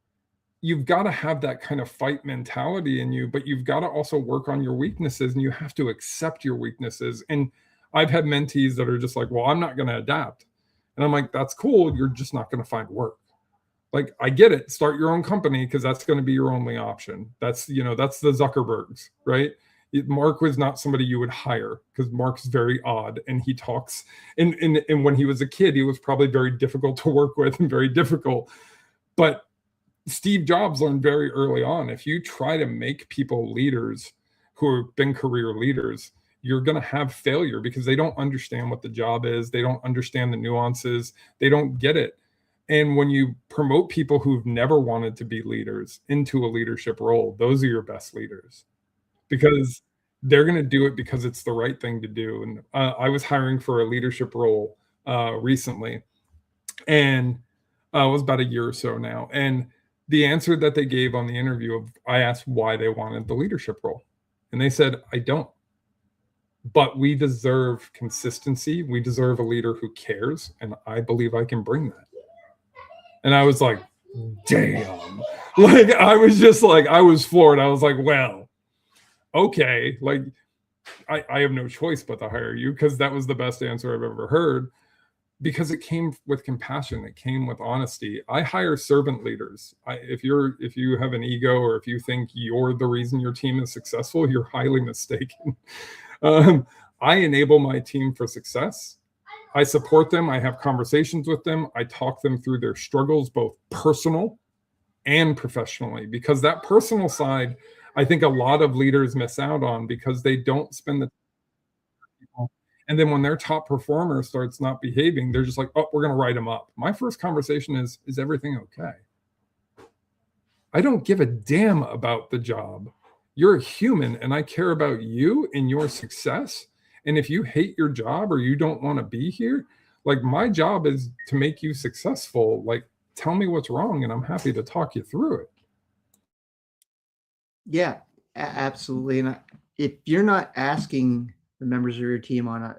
you've got to have that kind of fight mentality in you, but you've got to also work on your weaknesses, and you have to accept your weaknesses. And I've had mentees that are just like, well, I'm not going to adapt. And I'm like, that's cool. You're just not going to find work. Like, I get it. Start your own company because that's going to be your only option. That's the Zuckerbergs, right? Mark was not somebody you would hire because Mark's very odd, and he talks. And when he was a kid, he was probably very difficult to work with and very difficult. But Steve Jobs learned very early on, if you try to make people leaders who have been career leaders, you're going to have failure because they don't understand what the job is. They don't understand the nuances. They don't get it. And when you promote people who've never wanted to be leaders into a leadership role, those are your best leaders because they're going to do it because it's the right thing to do. And I was hiring for a leadership role recently, and it was about a year or so now. And the answer that they gave on the interview, I asked why they wanted the leadership role. And they said, I don't. But we deserve consistency. We deserve a leader who cares. And I believe I can bring that. And I was like, damn. Like, I was floored. I was like, well, okay. Like, I have no choice but to hire you because that was the best answer I've ever heard. Because it came with compassion, it came with honesty. I hire servant leaders. If you have an ego, or if you think you're the reason your team is successful, you're highly mistaken. I enable my team for success. I support them. I have conversations with them. I talk them through their struggles, both personal and professionally, because that personal side, I think a lot of leaders miss out on because they don't spend the time. And then when their top performer starts not behaving, they're just like, oh, we're going to write them up. My first conversation is everything okay? I don't give a damn about the job. You're a human, and I care about you and your success. And if you hate your job or you don't want to be here, like, my job is to make you successful. Like, tell me what's wrong, and I'm happy to talk you through it. Yeah, absolutely. And if you're not asking the members of your team on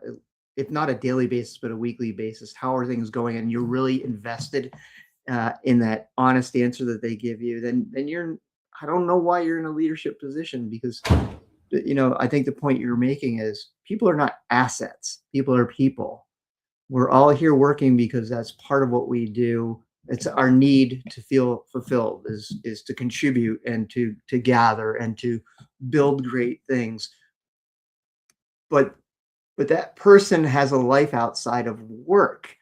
if not a daily basis, but a weekly basis, how are things going? And you're really invested in that honest answer that they give you, then I don't know why you're in a leadership position, because, I think the point you're making is people are not assets. People are people. We're all here working because that's part of what we do. It's our need to feel fulfilled is to contribute and to gather and to build great things. But that person has a life outside of work,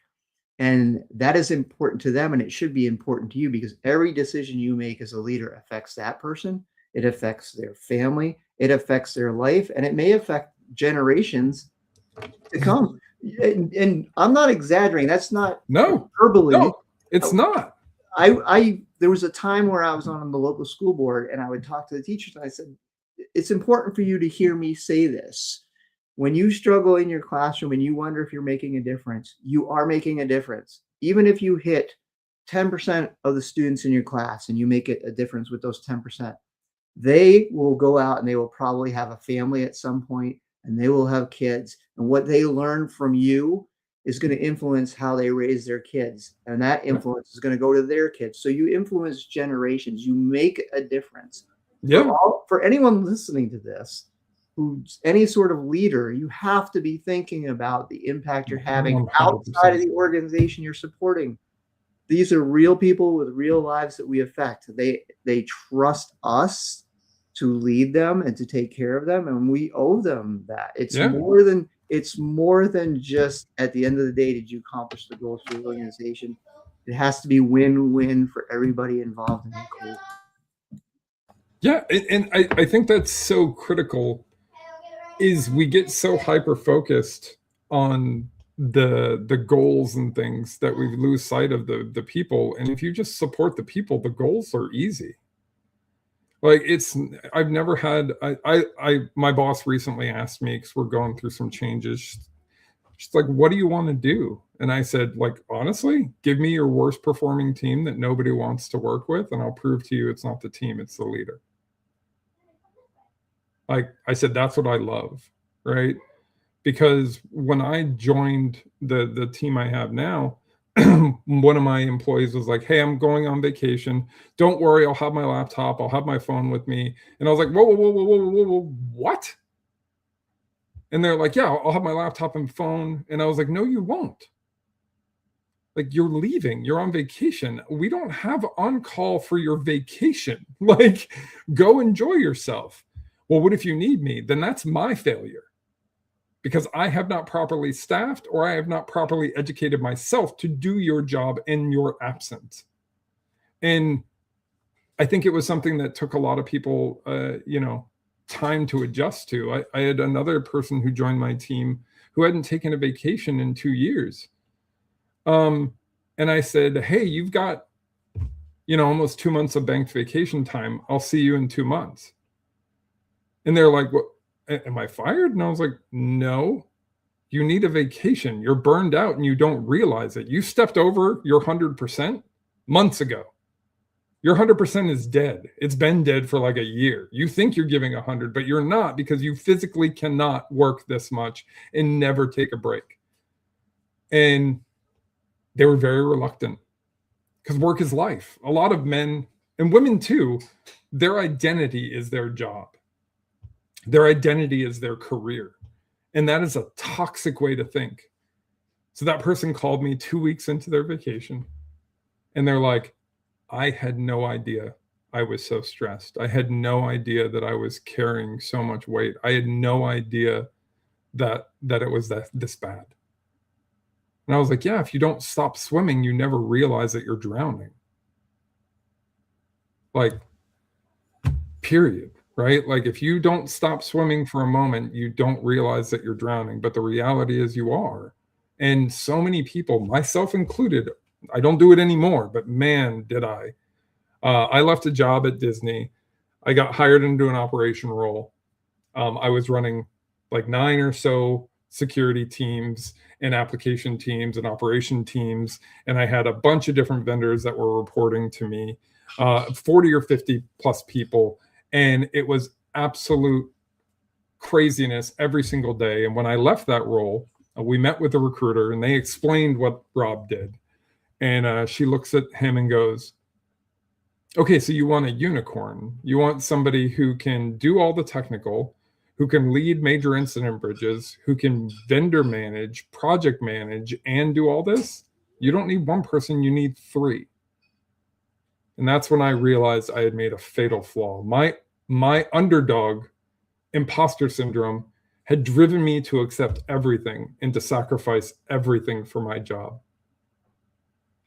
and that is important to them, and it should be important to you, because every decision you make as a leader affects that person. It affects their family. It affects their life, and it may affect generations to come. And I'm not exaggerating. That's not hyperbole. No, it's not. There was a time where I was on the local school board, and I would talk to the teachers, and I said, it's important for you to hear me say this. When you struggle in your classroom and you wonder if you're making a difference, you are making a difference. Even if you hit 10% of the students in your class and you make it a difference with those 10%, they will go out and they will probably have a family at some point, and they will have kids. And what they learn from you is going to influence how they raise their kids. And that influence is going to go to their kids. So you influence generations. You make a difference. Yeah. For anyone listening to this, who's any sort of leader, you have to be thinking about the impact you're having 100%. outside of the organization you're supporting. These are real people with real lives that we affect. They trust us to lead them and to take care of them, and we owe them that. It's Yeah. more than just at the end of the day, did you accomplish the goals for the organization? It has to be win-win for everybody involved in the goal. Yeah, and I think that's so critical. Is we get so hyper focused on the goals and things that we lose sight of the people. And if you just support the people, the goals are easy. Like I've never had, my boss recently asked me, because we're going through some changes. She's like, what do you want to do? And I said, like, honestly, give me your worst performing team that nobody wants to work with, and I'll prove to you it's not the team, it's the leader. Like I said, that's what I love, right? Because when I joined the team I have now, one of my employees was like, hey, I'm going on vacation. Don't worry, I'll have my laptop, I'll have my phone with me. And I was like, whoa, whoa, whoa, whoa, whoa, whoa, whoa, what? And they're like, yeah, I'll have my laptop and phone. And I was like, no, you won't. Like, you're leaving, you're on vacation. We don't have on call for your vacation. Like, go enjoy yourself. Well, what if you need me? Then that's my failure, because I have not properly staffed, or I have not properly educated myself to do your job in your absence. And I think it was something that took a lot of people, time to adjust to. I had another person who joined my team who hadn't taken a vacation in 2 years. And I said, hey, you've got, almost 2 months of banked vacation time. I'll see you in 2 months. And they're like, what, am I fired? And I was like, no, you need a vacation. You're burned out and you don't realize it. You stepped over your 100% months ago. Your 100% is dead. It's been dead for like a year. You think you're giving 100, but you're not, because you physically cannot work this much and never take a break. And they were very reluctant, because work is life. A lot of men and women too, their identity is their job. Their identity is their career. And that is a toxic way to think. So that person called me 2 weeks into their vacation, and they're like, I had no idea I was so stressed. I had no idea that I was carrying so much weight. I had no idea that it was this bad. And I was like, yeah, if you don't stop swimming, you never realize that you're drowning. Like, period, right? Like, if you don't stop swimming for a moment, you don't realize that you're drowning. But the reality is you are. And so many people, myself included, I don't do it anymore, but man, did I. I left a job at Disney. I got hired into an operation role. I was running like 9 or so security teams and application teams and operation teams. And I had a bunch of different vendors that were reporting to me, 40 or 50 plus people. And it was absolute craziness every single day. And when I left that role, we met with the recruiter and they explained what Rob did. And she looks at him and goes, okay, so you want a unicorn. You want somebody who can do all the technical, who can lead major incident bridges, who can vendor manage, project manage, and do all this? You don't need one person, you need 3. And that's when I realized I had made a fatal flaw. My underdog imposter syndrome had driven me to accept everything and to sacrifice everything for my job.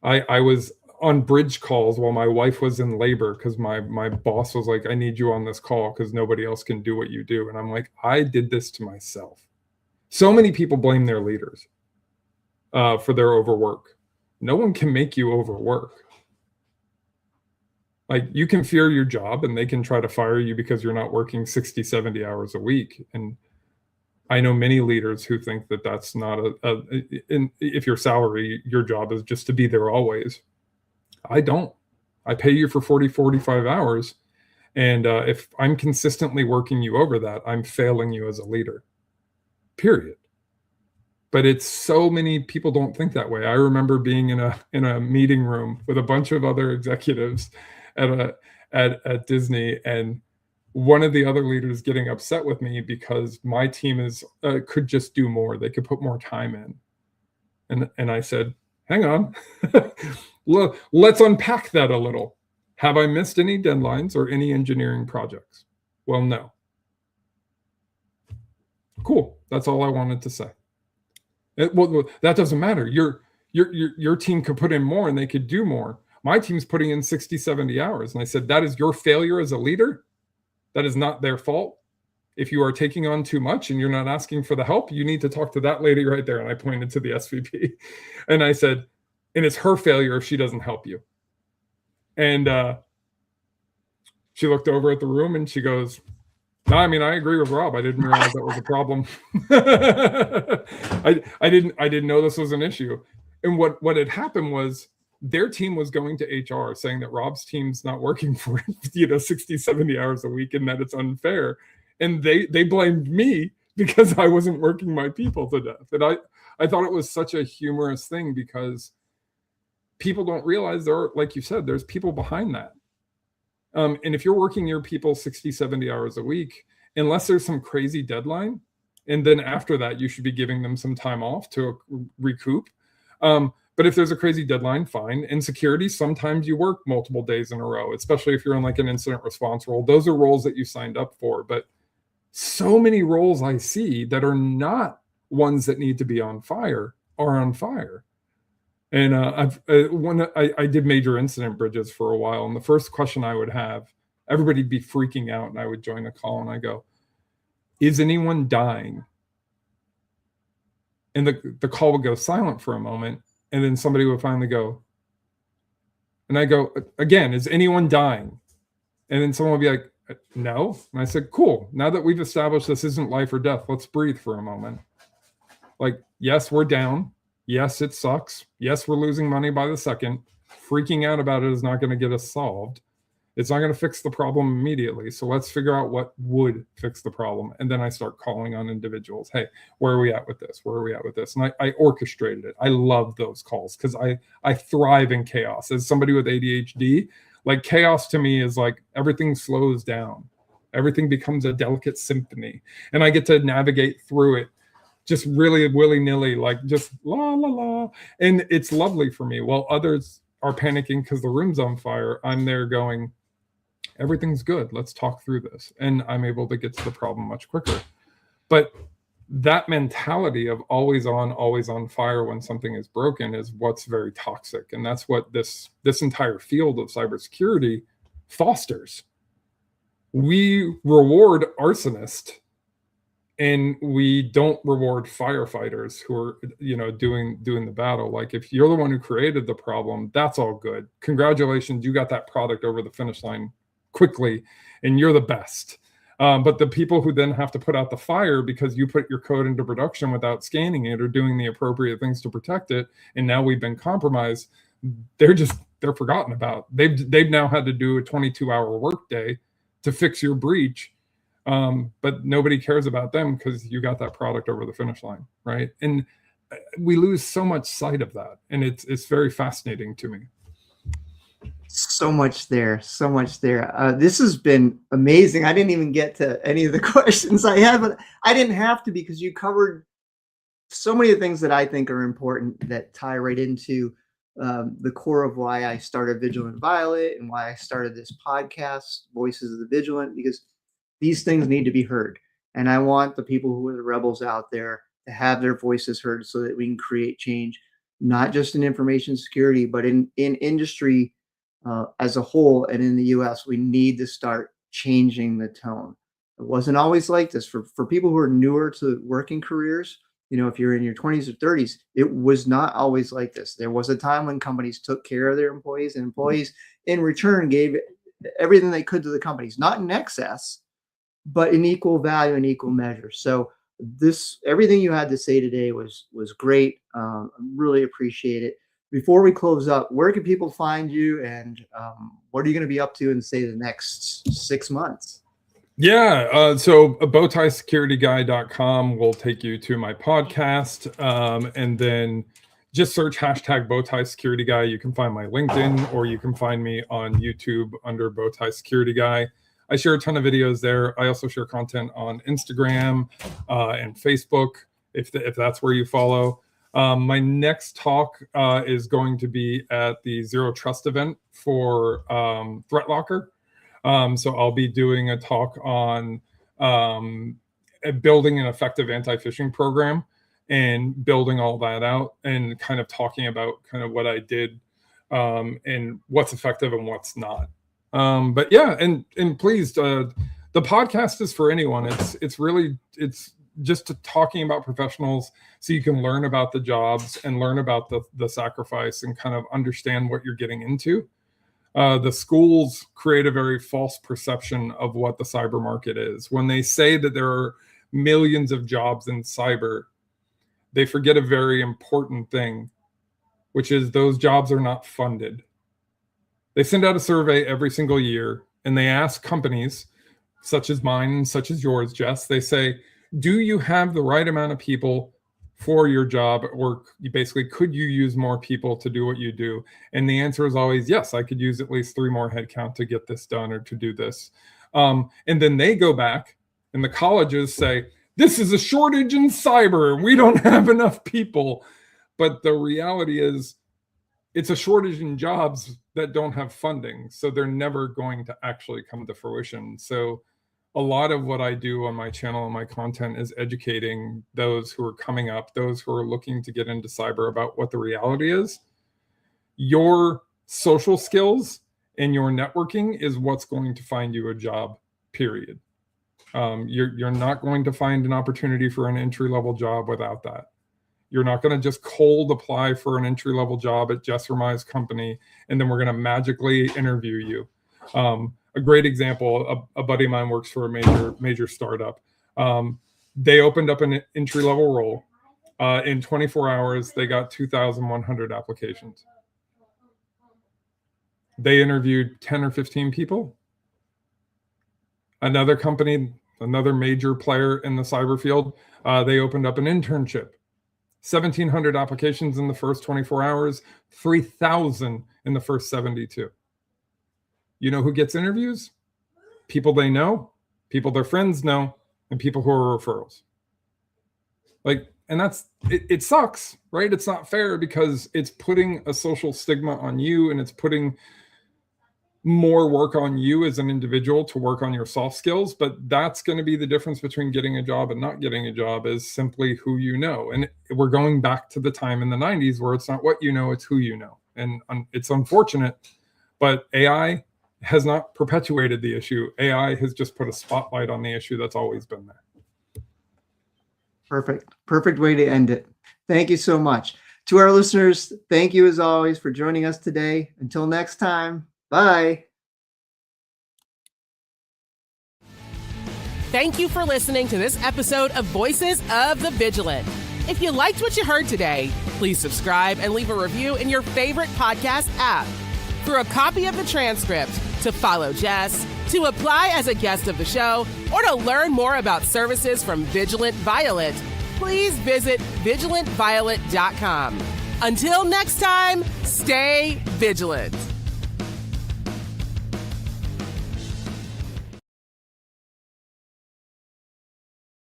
I was on bridge calls while my wife was in labor, because my boss was like, I need you on this call because nobody else can do what you do. And I'm like, I did this to myself. So many people blame their leaders for their overwork. No one can make you overwork. Like, you can fear your job and they can try to fire you because you're not working 60, 70 hours a week. And I know many leaders who think that that's not if your salary, your job is just to be there always. I don't. I pay you for 40, 45 hours. And if I'm consistently working you over that, I'm failing you as a leader, period. But it's so many people don't think that way. I remember being in a meeting room with a bunch of other executives at Disney, and one of the other leaders getting upset with me because my team could just do more. They could put more time in. And I said, hang on, let's unpack that a little. Have I missed any deadlines or any engineering projects? Well, no. Cool. That's all I wanted to say. Well, that doesn't matter. Your team could put in more and they could do more. My team's putting in 60, 70 hours. And I said, that is your failure as a leader. That is not their fault. If you are taking on too much and you're not asking for the help, you need to talk to that lady right there. And I pointed to the SVP and I said, and it's her failure if she doesn't help you. And she looked over at the room and she goes, no, I mean, I agree with Rob. I didn't realize that was a problem. I didn't know this was an issue. And what had happened was their team was going to HR saying that Rob's team's not working for 60, 70 hours a week and that it's unfair. And they blamed me because I wasn't working my people to death. And I thought it was such a humorous thing because people don't realize there are, like you said, there's people behind that. And if you're working your people 60, 70 hours a week, unless there's some crazy deadline, and then after that, you should be giving them some time off to recoup. But if there's a crazy deadline, fine. In security, sometimes you work multiple days in a row, especially if you're in like an incident response role. Those are roles that you signed up for. But so many roles I see that are not ones that need to be on fire are on fire. And I did major incident bridges for a while. And the first question I would have, everybody'd be freaking out. And I would join a call and I go, is anyone dying? And the call would go silent for a moment. And then somebody would finally go, and I go, again, is anyone dying? And then someone would be like, no. And I said, cool. Now that we've established this isn't life or death, let's breathe for a moment. Like, yes, we're down. Yes, it sucks. Yes, we're losing money by the second. Freaking out about it is not going to get us solved. It's not going to fix the problem immediately. So let's figure out what would fix the problem. And then I start calling on individuals. Hey, where are we at with this? Where are we at with this? And I orchestrated it. I love those calls because I thrive in chaos. As somebody with ADHD, like chaos to me is like everything slows down. Everything becomes a delicate symphony. And I get to navigate through it just really willy-nilly, like just la, la, la. And it's lovely for me. While others are panicking because the room's on fire, I'm there going, everything's good. Let's talk through this. And I'm able to get to the problem much quicker. But that mentality of always on fire when something is broken is what's very toxic. And that's what this entire field of cybersecurity fosters. We reward arsonists and we don't reward firefighters who are, doing the battle. Like if you're the one who created the problem, that's all good. Congratulations, you got that product over the finish line quickly and you're the best. But the people who then have to put out the fire because you put your code into production without scanning it or doing the appropriate things to protect it, and now we've been compromised, they're forgotten about. They've now had to do a 22-hour workday to fix your breach. But nobody cares about them because you got that product over the finish line, right? And we lose so much sight of that. And it's very fascinating to me. So much there. This has been amazing. I didn't even get to any of the questions I had, but I didn't have to because you covered so many of the things that I think are important that tie right into the core of why I started Vigilant Violet and why I started this podcast, Voices of the Vigilant, because these things need to be heard. And I want the people who are the rebels out there to have their voices heard so that we can create change, not just in information security, but in industry as a whole. And in the US, we need to start changing the tone. It wasn't always like this. For people who are newer to working careers, if you're in your 20s or 30s, it was not always like this. There was a time when companies took care of their employees and employees in return gave everything they could to the companies, not in excess, but in equal value and equal measure. So everything you had to say today was great. Really appreciate it. Before we close up, where can people find you, and what are you going to be up to in, say, the next 6 months? Yeah, so BowTieSecurityGuy.com will take you to my podcast, and then just search #BowTieSecurityGuy. You can find my LinkedIn, or you can find me on YouTube under BowTieSecurityGuy. I share a ton of videos there. I also share content on Instagram and Facebook, if that's where you follow. My next talk is going to be at the Zero Trust event for ThreatLocker. So I'll be doing a talk on building an effective anti-phishing program and building all that out and kind of talking about kind of what I did and what's effective and what's not. But yeah, and please, the podcast is for anyone. It's just talking about professionals so you can learn about the jobs and learn about the sacrifice and kind of understand what you're getting into. The schools create a very false perception of what the cyber market is. When they say that there are millions of jobs in cyber, they forget a very important thing, which is those jobs are not funded. They send out a survey every single year and they ask companies such as mine and such as yours, Jess, they say, do you have the right amount of people for your job, or basically, could you use more people to do what you do? And the answer is always, yes, I could use at least 3 more headcount to get this done or to do this. And then they go back and the colleges say, this is a shortage in cyber and we don't have enough people. But the reality is it's a shortage in jobs that don't have funding. So they're never going to actually come to fruition. So a lot of what I do on my channel and my content is educating those who are coming up, those who are looking to get into cyber about what the reality is. Your social skills and your networking is what's going to find you a job, period. You're not going to find an opportunity for an entry-level job without that. You're not going to just cold apply for an entry-level job at Jess or Mai's company, and then we're going to magically interview you. A great example, a buddy of mine works for a major startup. They opened up an entry-level role. In 24 hours, they got 2,100 applications. They interviewed 10 or 15 people. Another company, another major player in the cyber field, they opened up an internship. 1,700 applications in the first 24 hours, 3,000 in the first 72. You know who gets interviews? People they know, people their friends know, and people who are referrals. And it sucks, right? It's not fair because it's putting a social stigma on you and it's putting more work on you as an individual to work on your soft skills. But that's going to be the difference between getting a job and not getting a job, is simply who you know. And we're going back to the time in the 90s where it's not what you know, it's who you know. And it's unfortunate, but AI has not perpetuated the issue. AI has just put a spotlight on the issue that's always been there. Perfect way to end it. Thank you so much. To our listeners, thank you as always for joining us today. Until next time, bye. Thank you for listening to this episode of Voices of the Vigilant. If you liked what you heard today, please subscribe and leave a review in your favorite podcast app. For a copy of the transcript, to follow Jess, to apply as a guest of the show, or to learn more about services from Vigilant Violet, please visit VigilantViolet.com. Until next time, stay vigilant.